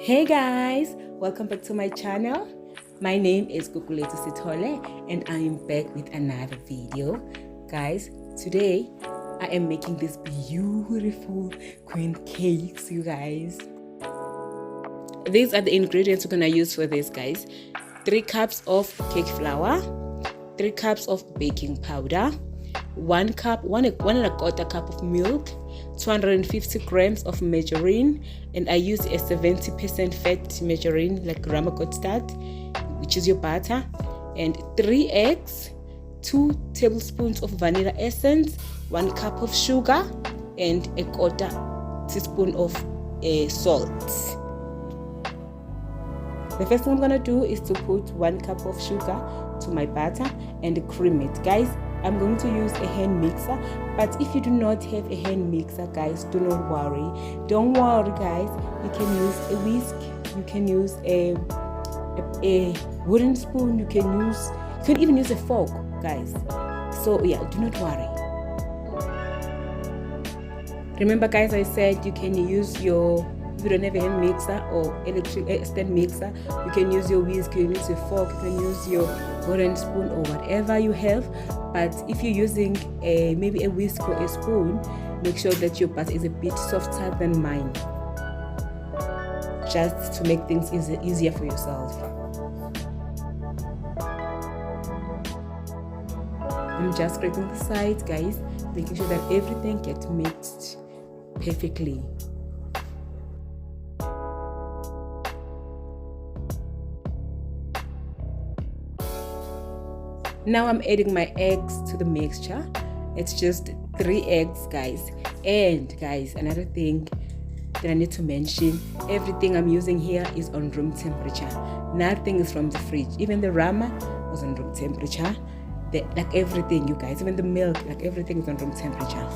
Hey guys, welcome back to my channel. My name is Gugulethu Sithole and I am back with another video. Guys, today I am making these beautiful queen cakes, you guys. These are the ingredients we're gonna use for this, guys. 3 cups of cake flour, 3 cups of baking powder, 1 and a quarter cup of milk, 250 grams of margarine, and I use a 70% fat margarine like grandma got start, which is your butter, and 3 eggs, 2 tablespoons of vanilla essence, 1 cup of sugar, and a quarter teaspoon of salt. The first thing I'm gonna do is to put 1 cup of sugar to my batter and cream it. Guys, I'm going to use a hand mixer, but if you do not have a hand mixer, guys, do not worry. Don't worry, guys. You can use a whisk, you can use a wooden spoon, you can even use a fork, guys. So yeah, do not worry. Remember, guys, I said you can use if you don't have a hand mixer or electric stand mixer, you can use your whisk, you can use your fork, you can use your wooden spoon or whatever you have. But if you're using maybe a whisk or a spoon, make sure that your butter is a bit softer than mine, just to make things easier for yourself. I'm just scraping the sides, guys, making sure that everything gets mixed perfectly. Now I'm adding my eggs to the mixture. It's just 3 eggs, guys. And guys, another thing that I need to mention, everything I'm using here is on room temperature. Nothing is from the fridge. Even the rama was on room temperature. Like everything, you guys, even the milk, like everything is on room temperature.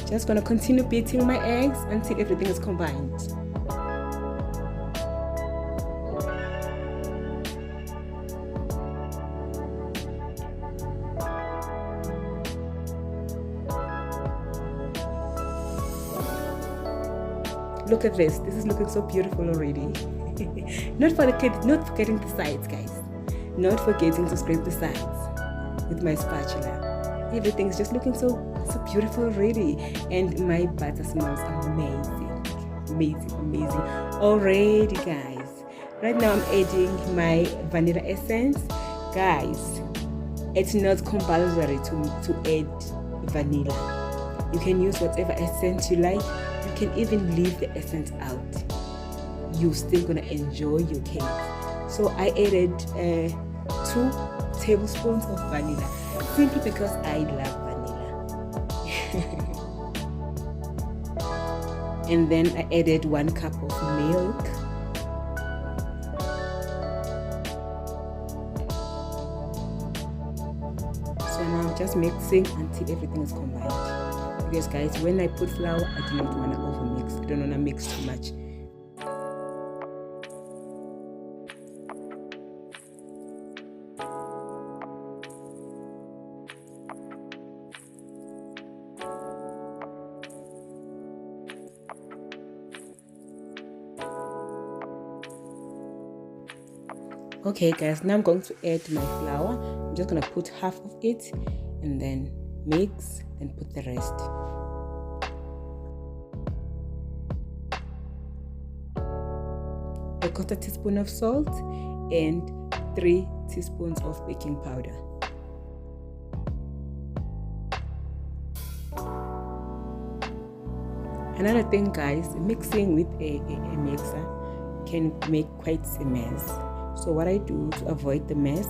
Just gonna continue beating my eggs until everything is combined. Look at this. This is looking so beautiful already. Not forgetting the sides, guys. Not forgetting to scrape the sides with my spatula. Everything's just looking so beautiful already, and my butter smells amazing already, guys. Right now I'm adding my vanilla essence. Guys, it's not compulsory to add vanilla. You can use whatever essence you like. You can even leave the essence out. You're still gonna enjoy your cake. So I added 2 tablespoons of vanilla, simply because I love vanilla. And then I added 1 cup of milk. So now I'm just mixing until everything is combined. Because guys, when I put flour, I do not want to overmix. I don't want to mix too much. Okay guys, now I'm going to add my flour. I'm just going to put half of it and then mix and put the rest. A quarter teaspoon of salt and 3 teaspoons of baking powder. Another thing, guys, mixing with a mixer can make quite a mess. So what I do to avoid the mess,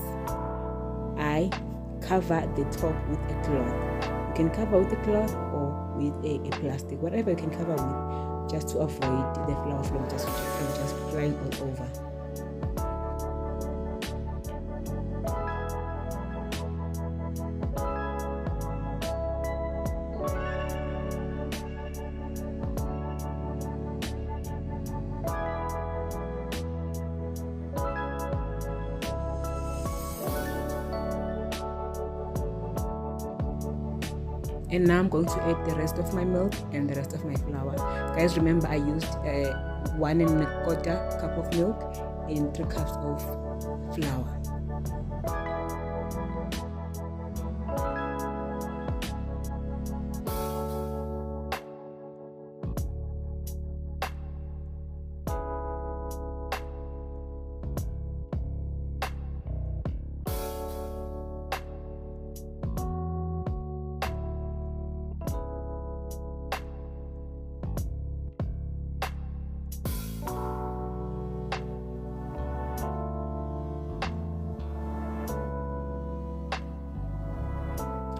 I cover the top with a cloth. You can cover with a cloth or with a plastic, whatever you can cover with, just to avoid the flour from just flying all over. And now I'm going to add the rest of my milk and the rest of my flour. Guys, remember I used 1¼ cup of milk and 3 cups of flour.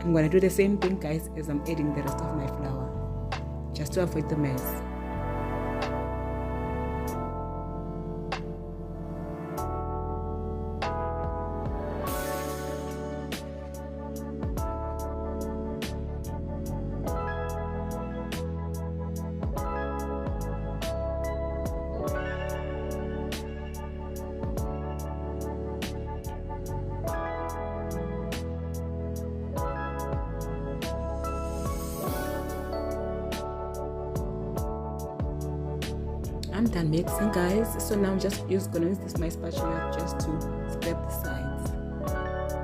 I'm going to do the same thing, guys, as I'm adding the rest of my flour, just to avoid the mess. I'm done mixing, guys. So now I'm just gonna use this my spatula just to scrape the sides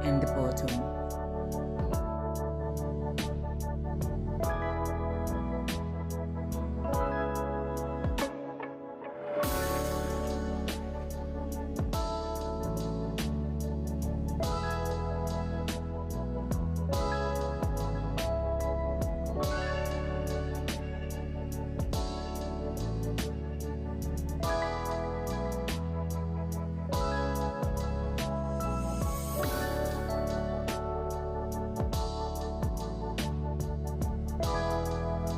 and the bottom.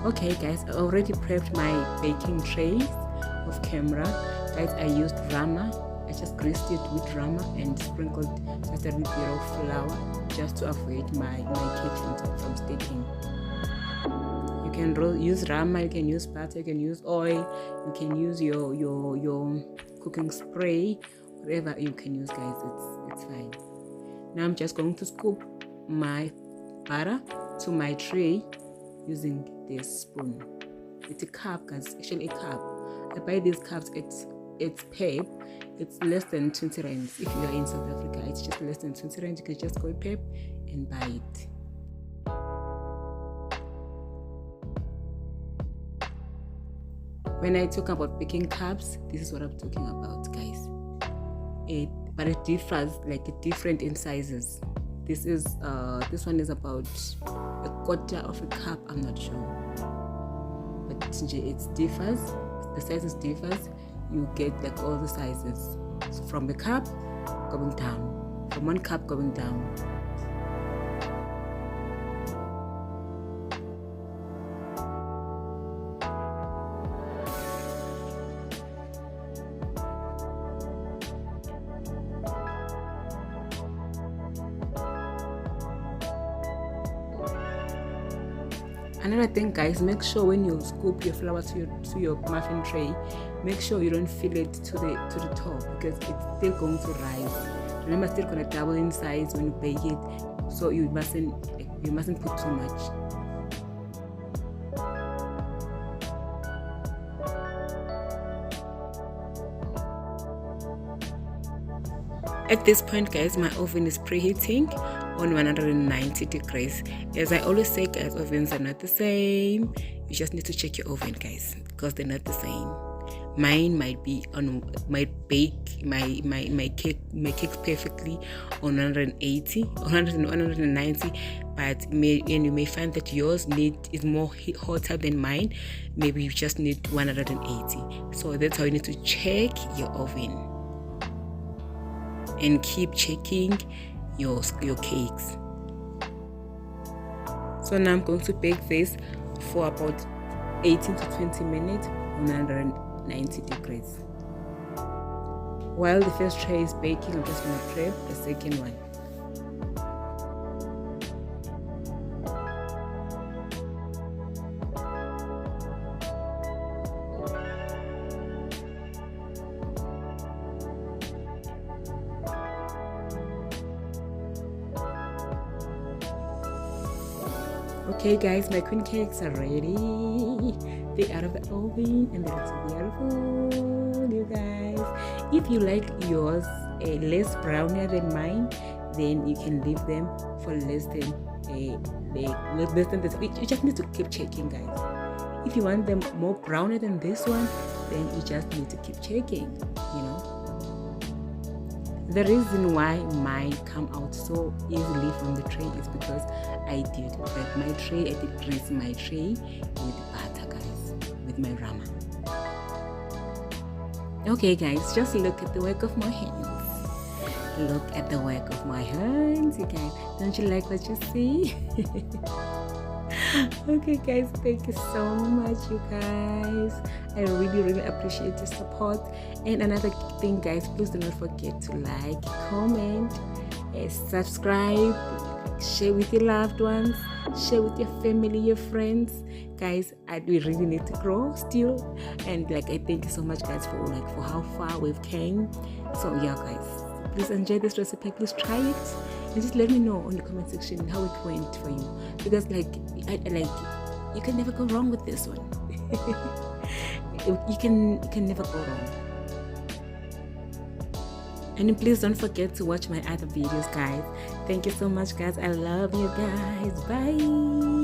Okay, guys, I already prepped my baking trays off camera. Guys, I used rama. I just greased it with rama and sprinkled just a little bit of flour just to avoid my cake from sticking. You can use rama, you can use butter, you can use oil, you can use your cooking spray, whatever you can use, guys. It's fine. Now I'm just going to scoop my butter to my tray using this spoon. It's a cup, guys, actually a cup. I buy these cups, it's Pep. It's less than 20 rands. If you are in South Africa, it's just less than 20 rands. You can just go to Pep and buy it. When I talk about baking cups, this is what I'm talking about, guys. But it differs, like different in sizes. This one is about 1/4 cup, I'm not sure, but it differs. The sizes differs. You get like all the sizes, so from the cup going down, from 1 cup going down. Another thing, guys, make sure when you scoop your flour to your muffin tray, make sure you don't fill it to the top, because it's still going to rise. Remember, it's still going to double in size when you bake it, so you mustn't put too much. At this point, guys, my oven is preheating on 190 degrees. As I always say, guys, ovens are not the same. You just need to check your oven, guys, because they're not the same. Mine might bake my cakes perfectly on 180, 190, but you may find that yours is more hotter than mine. Maybe you just need 180. So that's how you need to check your oven and keep checking your cakes. So now I'm going to bake this for about 18 to 20 minutes on 190 degrees. While the first tray is baking, I'm just going to prep the second one. Okay guys, my queen cakes are ready. They're out of the oven and they look beautiful, you guys. If you like yours less browner than mine, then you can leave them for less than this. You just need to keep checking, guys. If you want them more browner than this one, then you just need to keep checking, you know. The reason why mine come out so easily from the tray is because I did prep my tray, I did grease my tray with butter, guys, with my rama. Okay guys, just look at the work of my hands. Look at the work of my hands, you guys. Don't you like what you see? Okay guys, thank you so much, you guys. I really appreciate your support. And another thing guys, please do not forget to like, comment, subscribe, share with your loved ones, share with your family, your friends. Guys, we really need to grow still. And like, I thank you so much guys for how far we've came. So yeah guys, please enjoy this recipe, please try it. And just let me know on the comment section how it went for you, because you can never go wrong with this one. you can never go wrong. And please don't forget to watch my other videos, guys. Thank you so much, guys. I love you guys. Bye.